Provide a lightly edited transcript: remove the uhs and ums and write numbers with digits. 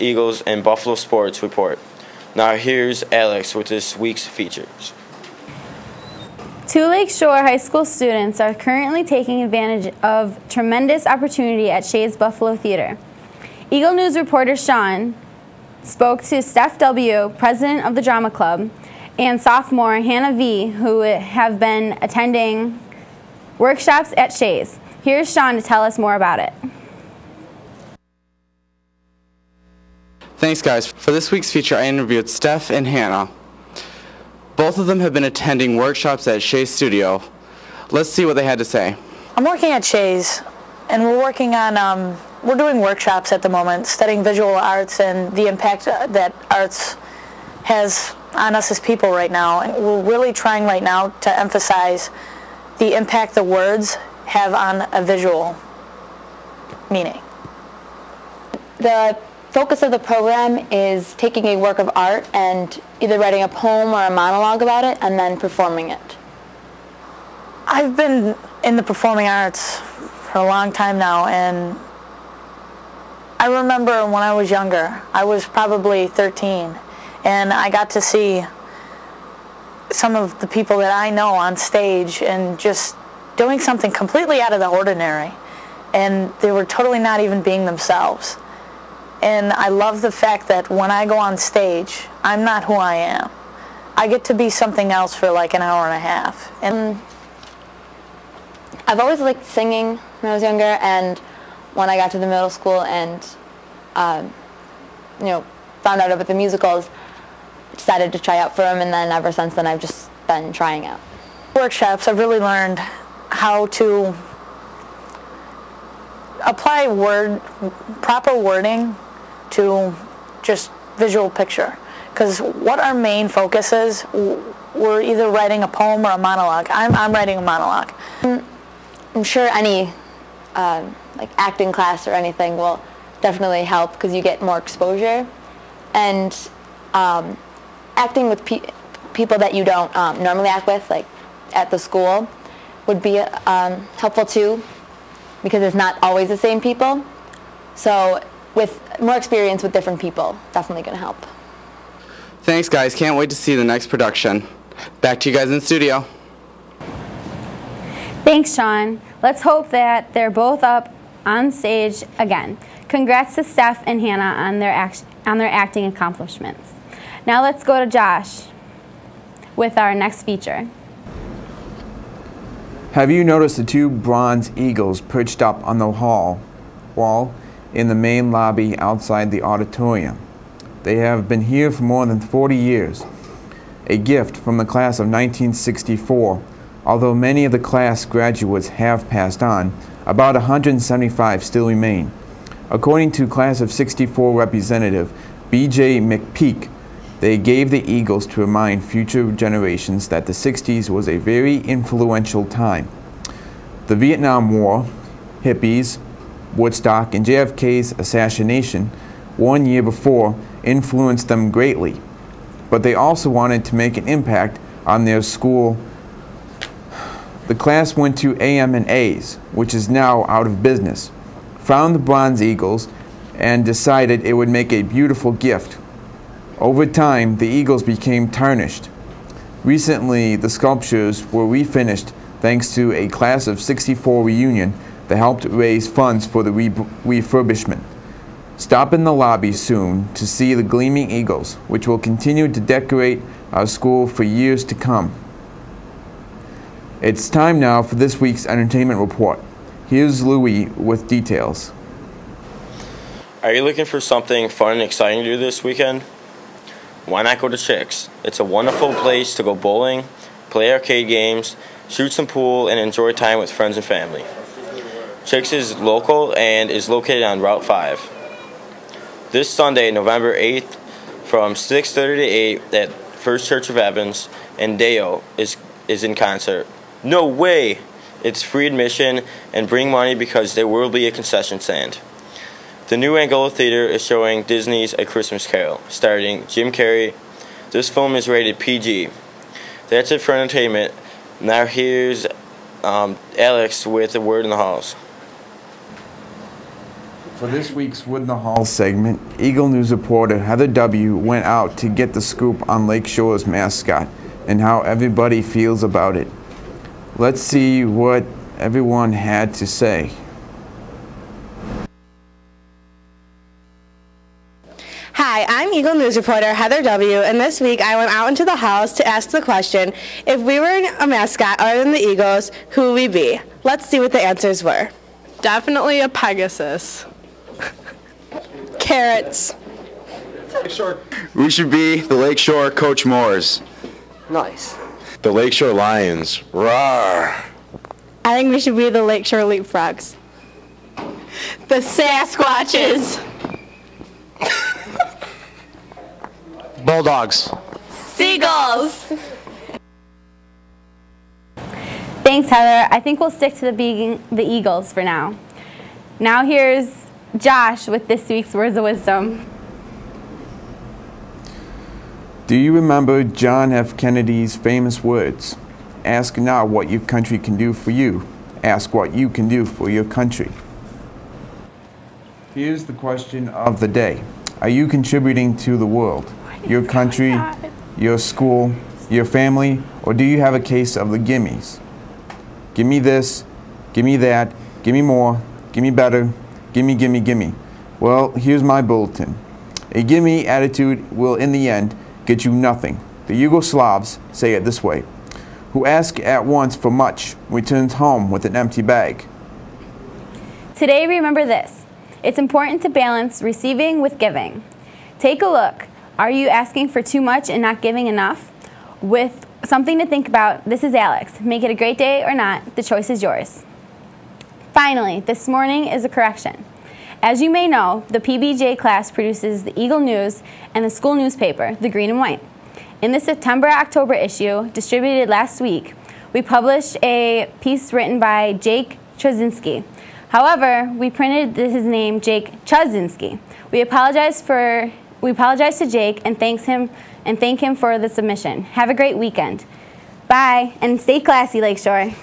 Eagles, and Buffalo Sports Report. Now here's Alex with this week's features. Two Lakeshore High School students are currently taking advantage of tremendous opportunity at Shays Buffalo Theater. Eagle News reporter Sean spoke to Steph W., president of the Drama Club, and sophomore Hannah V., who have been attending workshops at Shays. Here's Sean to tell us more about it. Thanks, guys. For this week's feature, I interviewed Steph and Hannah. Both of them have been attending workshops at Shays Studio. Let's see what they had to say. I'm working at Shays, and we're working on, we're doing workshops at the moment, studying visual arts and the impact that arts has on us as people right now. And we're really trying right now to emphasize the impact the words have on a visual meaning. The focus of the program is taking a work of art and either writing a poem or a monologue about it and then performing it. I've been in the performing arts for a long time now, and I remember when I was younger, I was probably 13, and I got to see some of the people that I know on stage and just doing something completely out of the ordinary, and they were totally not even being themselves. And I love the fact that when I go on stage, I'm not who I am. I get to be something else for like an hour and a half. And I've always liked singing when I was younger, and when I got to the middle school and found out about the musicals, decided to try out for them, and then ever since then I've just been trying out. Workshops, I've really learned how to apply proper wording to just visual picture, because what our main focus is, we're either writing a poem or a monologue. I'm writing a monologue. I'm sure any like acting class or anything will definitely help, because you get more exposure, and acting with people that you don't normally act with, like at the school, would be helpful too, because it's not always the same people. So with more experience with different people, definitely going to help. Thanks, guys. Can't wait to see the next production. Back to you guys in the studio. Thanks, Sean. Let's hope that they're both up on stage again. Congrats to Steph and Hannah on their acting accomplishments. Now let's go to Josh with our next feature. Have you noticed the two bronze eagles perched up on the wall in the main lobby outside the auditorium? They have been here for more than 40 years. A gift from the class of 1964. Although many of the class graduates have passed on, about 175 still remain. According to class of 64 representative B.J. McPeak, they gave the eagles to remind future generations that the 60s was a very influential time. The Vietnam War, hippies, Woodstock, and JFK's assassination 1 year before influenced them greatly, but they also wanted to make an impact on their school. The class went to AM&A's, which is now out of business, found the bronze eagles, and decided it would make a beautiful gift. Over time, the eagles became tarnished. Recently, the sculptures were refinished thanks to a class of 64 reunion that helped raise funds for the refurbishment. Stop in the lobby soon to see the gleaming eagles, which will continue to decorate our school for years to come. It's time now for this week's entertainment report. Here's Louis with details. Are you looking for something fun and exciting to do this weekend? Why not go to Chicks? It's a wonderful place to go bowling, play arcade games, shoot some pool, and enjoy time with friends and family. Chicks is local and is located on Route 5. This Sunday, November 8th, from 6:30 to 8 at First Church of Evans, and Deo is in concert. No way! It's free admission, and bring money because there will be a concession stand. The New Angola Theater is showing Disney's A Christmas Carol, starring Jim Carrey. This film is rated PG. That's it for entertainment. Now here's Alex with a word in the halls. For this week's Wood in the Hall segment, Eagle News reporter Heather W. went out to get the scoop on Lakeshore's mascot and how everybody feels about it. Let's see what everyone had to say. Hi, I'm Eagle News reporter Heather W., and this week I went out into the halls to ask the question, if we were a mascot other than the Eagles, who would we be? Let's see what the answers were. Definitely a Pegasus. Carrots. We should be the Lakeshore Coach Moores. Nice. The Lakeshore Lions. Roar. I think we should be the Lakeshore Leapfrogs. The Sasquatches. Bulldogs. Seagulls. Thanks, Heather. I think we'll stick to the Eagles for now. Now here's Josh with this week's Words of Wisdom. Do you remember John F. Kennedy's famous words? Ask not what your country can do for you. Ask what you can do for your country. Here's the question of the day. Are you contributing to the world, your country, your school, your family, or do you have a case of the gimmies? Give me this, give me that, give me more, give me better, gimme, gimme, gimme. Well, here's my bulletin. A gimme attitude will, in the end, get you nothing. The Yugoslavs say it this way: who asks at once for much returns home with an empty bag. Today, remember this. It's important to balance receiving with giving. Take a look. Are you asking for too much and not giving enough? With something to think about, this is Alex. Make it a great day or not, the choice is yours. Finally, this morning is a correction. As you may know, the PBJ class produces the Eagle News and the school newspaper, the Green and White. In the September-October issue, distributed last week, we published a piece written by Jake Trzynski. However, we printed his name, Jake Chazinski. We apologize to Jake and thank him for the submission. Have a great weekend. Bye, and stay classy, Lakeshore.